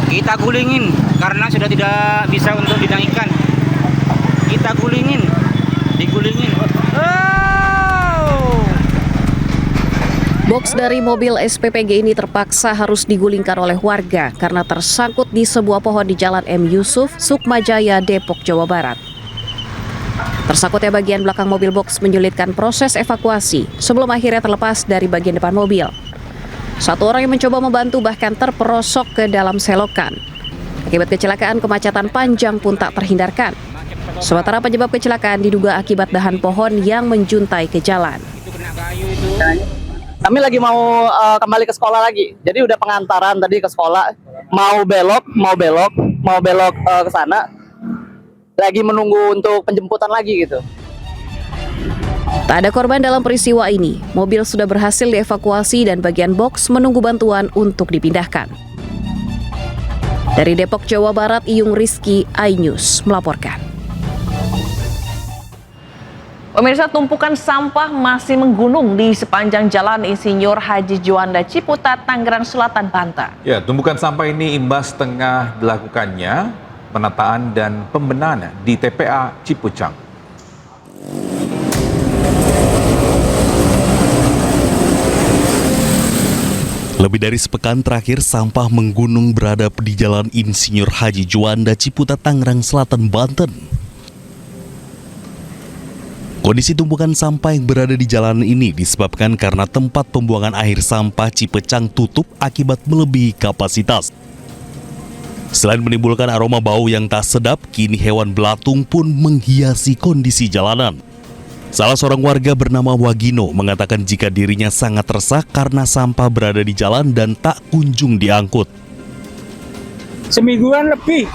Kita gulingin karena sudah tidak bisa untuk dinaikkan. Kita gulingin, digulingin. Oh! Box dari mobil SPPG ini terpaksa harus digulingkan oleh warga karena tersangkut di sebuah pohon di Jalan M. Yusuf, Sukmajaya, Depok, Jawa Barat. Tersangkutnya bagian belakang mobil box menyulitkan proses evakuasi sebelum akhirnya terlepas dari bagian depan mobil. Satu orang yang mencoba membantu bahkan terperosok ke dalam selokan. Akibat kecelakaan, kemacetan panjang pun tak terhindarkan. Sementara penyebab kecelakaan diduga akibat dahan pohon yang menjuntai ke jalan. Kami lagi mau kembali ke sekolah lagi. Jadi udah pengantaran tadi ke sekolah, mau belok ke sana. Lagi menunggu untuk penjemputan lagi gitu. Tak ada korban dalam peristiwa ini. Mobil sudah berhasil dievakuasi dan bagian box menunggu bantuan untuk dipindahkan. Dari Depok, Jawa Barat, Iyung Rizky, iNews melaporkan. Pemirsa, tumpukan sampah masih menggunung di sepanjang Jalan Insinyur Haji Juanda Ciputat, Tangerang Selatan, Banten. Ya, tumpukan sampah ini imbas tengah dilakukannya penataan dan pembenahan di TPA Cipucang. Lebih dari sepekan terakhir, sampah menggunung beradab di Jalan Insinyur Haji Juanda Ciputat, Tangerang Selatan, Banten. Kondisi tumpukan sampah yang berada di jalan ini disebabkan karena tempat pembuangan akhir sampah Cipecang tutup akibat melebihi kapasitas. Selain menimbulkan aroma bau yang tak sedap, kini hewan belatung pun menghiasi kondisi jalanan. Salah seorang warga bernama Wagino mengatakan jika dirinya sangat resah karena sampah berada di jalan dan tak kunjung diangkut. Semingguan lebih.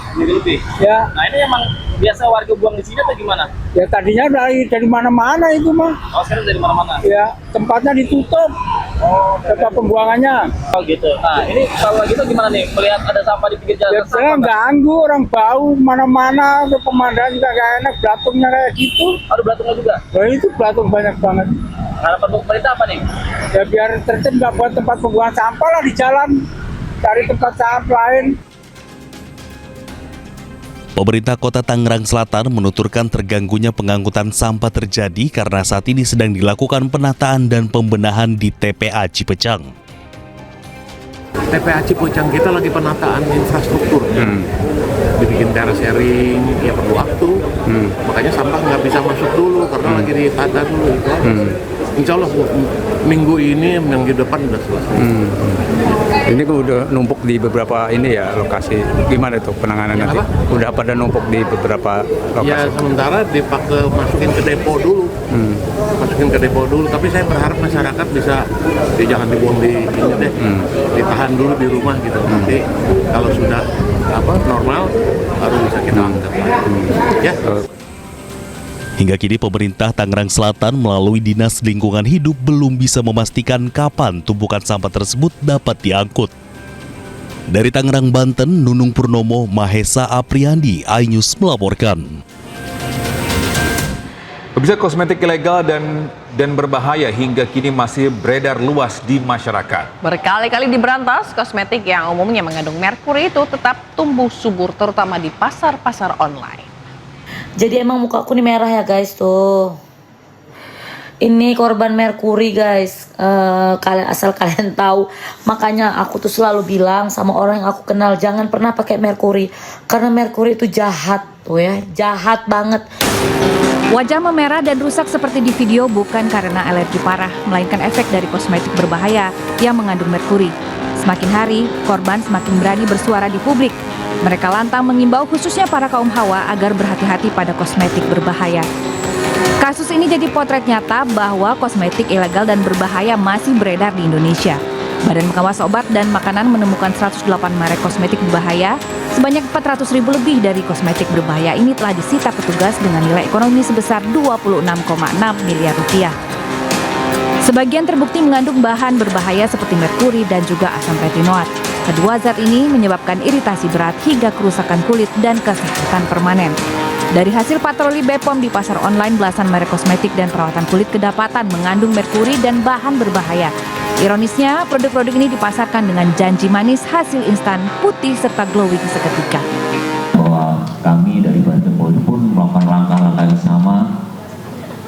Ya. Nah ini emang biasa warga buang di sini atau gimana? Ya tadinya dari mana-mana itu mah. Oh sekarang dari mana-mana? Ya tempatnya ditutup. Oh tempat pembuangannya. Oh gitu. Nah ini kalau gitu gimana nih? Melihat ada sampah di pinggir jalan. Ya saya ganggu orang bau mana-mana. Pemandangan juga gak enak. Belatungnya kayak gitu. Ada belatungnya juga? Wah itu belatung banyak banget. Harapan pemerintah apa nih? Ya biar tertib nggak buat tempat pembuangan sampah lah di jalan. Cari tempat sampah lain. Pemerintah Kota Tangerang Selatan menuturkan terganggunya pengangkutan sampah terjadi karena saat ini sedang dilakukan penataan dan pembenahan di TPA Cipecang. TPA Cipucang kita lagi penataan infrastruktur, dibikin daerah sharing, ya perlu waktu, makanya sampah nggak bisa masuk dulu karena lagi ditata dulu itu. Insya Allah minggu ini, minggu depan udah selesai. Ini udah numpuk di beberapa ini ya lokasi. Gimana itu penanganan nanti? Apa? Udah pada numpuk di beberapa lokasi. Ya sementara masukin ke depo dulu, Tapi saya berharap masyarakat bisa, jangan dibuang di ini deh, ditahan dulu di rumah gitu. Nanti kalau sudah normal baru bisa kita angkat lagi. Ya. Hingga kini pemerintah Tangerang Selatan melalui Dinas Lingkungan Hidup belum bisa memastikan kapan tumpukan sampah tersebut dapat diangkut. Dari Tangerang, Banten, Nunung Purnomo, Mahesa Apriandi, iNews melaporkan. Bisa kosmetik ilegal dan berbahaya hingga kini masih beredar luas di masyarakat. Berkali-kali diberantas, kosmetik yang umumnya mengandung merkuri itu tetap tumbuh subur terutama di pasar-pasar online. Jadi emang muka aku nih merah ya guys tuh. Ini korban merkuri guys. Asal kalian tahu. Makanya aku tuh selalu bilang sama orang yang aku kenal, jangan pernah pakai merkuri. Karena merkuri itu jahat tuh ya, jahat banget. Wajah memerah dan rusak seperti di video bukan karena alergi parah, melainkan efek dari kosmetik berbahaya yang mengandung merkuri. Semakin hari, korban semakin berani bersuara di publik. Mereka lantang mengimbau khususnya para kaum hawa agar berhati-hati pada kosmetik berbahaya. Kasus ini jadi potret nyata bahwa kosmetik ilegal dan berbahaya masih beredar di Indonesia. Badan Pengawas Obat dan Makanan menemukan 108 merek kosmetik berbahaya. Sebanyak 400.000 lebih dari kosmetik berbahaya ini telah disita petugas dengan nilai ekonomi sebesar 26,6 miliar rupiah. Sebagian terbukti mengandung bahan berbahaya seperti merkuri dan juga asam retinoat. Kedua zat ini menyebabkan iritasi berat hingga kerusakan kulit dan kesehatan permanen. Dari hasil patroli BPOM di pasar online, belasan merek kosmetik dan perawatan kulit kedapatan mengandung merkuri dan bahan berbahaya. Ironisnya, produk-produk ini dipasarkan dengan janji manis hasil instan, putih, serta glowing seketika. Bahwa kami dari Badan POM pun melakukan langkah-langkah yang sama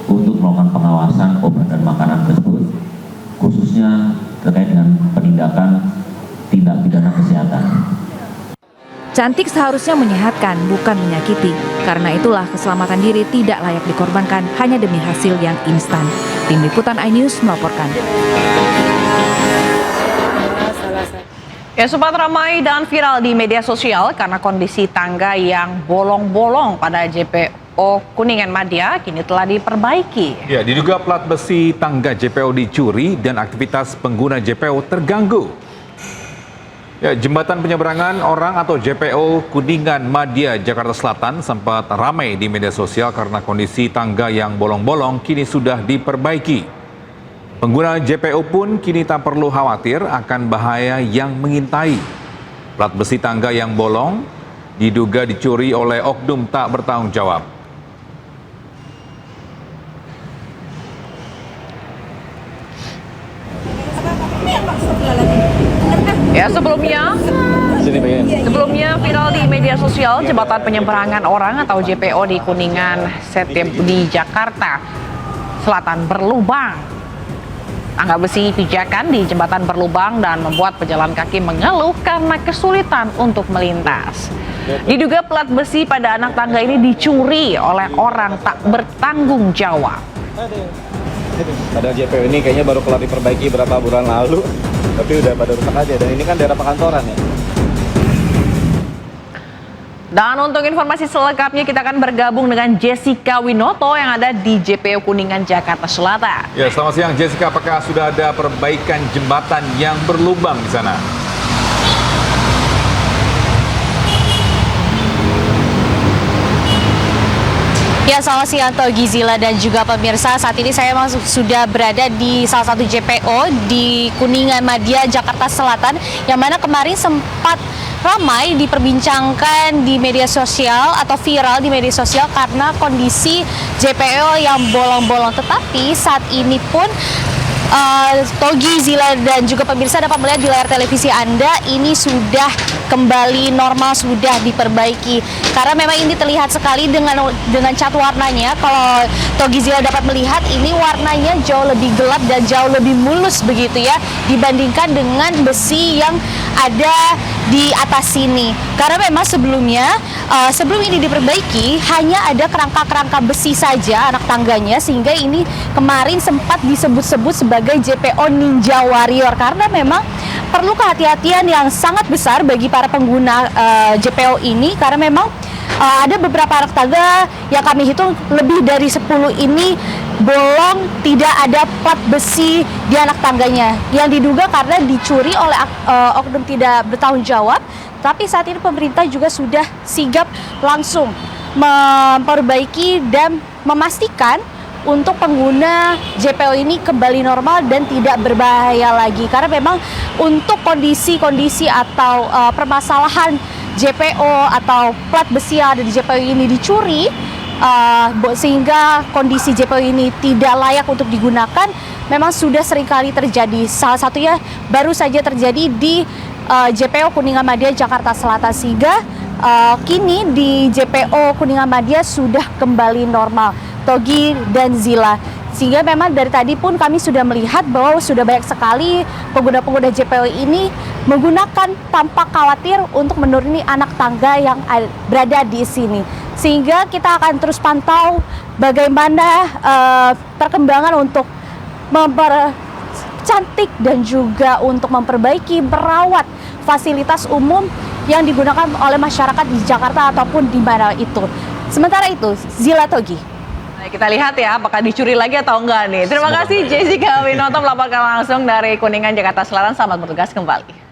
untuk melakukan pengawasan obat dan makanan tersebut, khususnya terkait dengan penindakan tindak pidana kesehatan. Cantik seharusnya menyehatkan, bukan menyakiti. Karena itulah keselamatan diri tidak layak dikorbankan hanya demi hasil yang instan. Tim Liputan iNews melaporkan. Ya, sempat ramai dan viral di media sosial karena kondisi tangga yang bolong-bolong pada JPO Kuningan Madya kini telah diperbaiki. Ya, diduga plat besi tangga JPO dicuri dan aktivitas pengguna JPO terganggu. Ya, jembatan penyeberangan orang atau JPO Kuningan Madya, Jakarta Selatan sempat ramai di media sosial karena kondisi tangga yang bolong-bolong kini sudah diperbaiki. Pengguna JPO pun kini tak perlu khawatir akan bahaya yang mengintai. Plat besi tangga yang bolong diduga dicuri oleh oknum tak bertanggung jawab. Ya, sebelumnya viral di media sosial jembatan penyeberangan orang atau JPO di Kuningan di Jakarta Selatan berlubang. Tangga besi pijakan di jembatan berlubang dan membuat pejalan kaki mengeluh karena kesulitan untuk melintas. Diduga plat besi pada anak tangga ini dicuri oleh orang tak bertanggung jawab. Padahal JPO ini kayaknya baru kelar diperbaiki berapa bulan lalu, tapi udah pada rusak aja, dan ini kan daerah perkantoran ya. Dan untuk informasi selengkapnya kita akan bergabung dengan Jessica Winoto yang ada di JPO Kuningan, Jakarta Selatan. Ya, selamat siang Jessica, apakah sudah ada perbaikan jembatan yang berlubang di sana? Ya, selamat siang Togi, Zila dan juga pemirsa. Saat ini saya sudah berada di salah satu JPO di Kuningan Madya, Jakarta Selatan, yang mana kemarin sempat ramai diperbincangkan di media sosial atau viral di media sosial karena kondisi JPO yang bolong-bolong. Tetapi saat ini pun Togi, Zila dan juga pemirsa dapat melihat di layar televisi Anda ini sudah kembali normal, sudah diperbaiki. Karena memang ini terlihat sekali dengan cat warnanya. Kalau Togi, Zila dapat melihat ini warnanya jauh lebih gelap dan jauh lebih mulus begitu ya dibandingkan dengan besi yang ada di atas sini. Karena memang sebelumnya sebelum ini diperbaiki hanya ada kerangka-kerangka besi saja anak tangganya, sehingga ini kemarin sempat disebut-sebut sebagai JPO Ninja Warrior karena memang perlu kehati-hatian yang sangat besar bagi para pengguna JPO ini, karena memang ada beberapa anak tangga yang kami hitung lebih dari 10 ini bolong, tidak ada plat besi di anak tangganya yang diduga karena dicuri oleh oknum tidak bertanggung jawab. Tapi saat ini pemerintah juga sudah sigap langsung memperbaiki dan memastikan untuk pengguna JPO ini kembali normal dan tidak berbahaya lagi. Karena memang untuk kondisi-kondisi atau permasalahan JPO atau plat besi yang ada di JPO ini dicuri, sehingga kondisi JPO ini tidak layak untuk digunakan, memang sudah seringkali terjadi. Salah satunya baru saja terjadi di JPO Kuningan Madya, Jakarta Selatan, sehingga kini di JPO Kuningan Madya sudah kembali normal, Togi dan Zila. Sehingga memang dari tadi pun kami sudah melihat bahwa sudah banyak sekali pengguna-pengguna JPO ini menggunakan tanpa khawatir untuk menuruni anak tangga yang berada di sini. Sehingga kita akan terus pantau bagaimana perkembangan untuk mempercantik dan juga untuk memperbaiki, merawat fasilitas umum yang digunakan oleh masyarakat di Jakarta ataupun di mana itu. Sementara itu, Zila, Togi. Kita lihat ya apakah dicuri lagi atau enggak nih. Terima kasih Jessica Winoto melaporkan langsung dari Kuningan, Jakarta Selatan. Selamat bertugas kembali.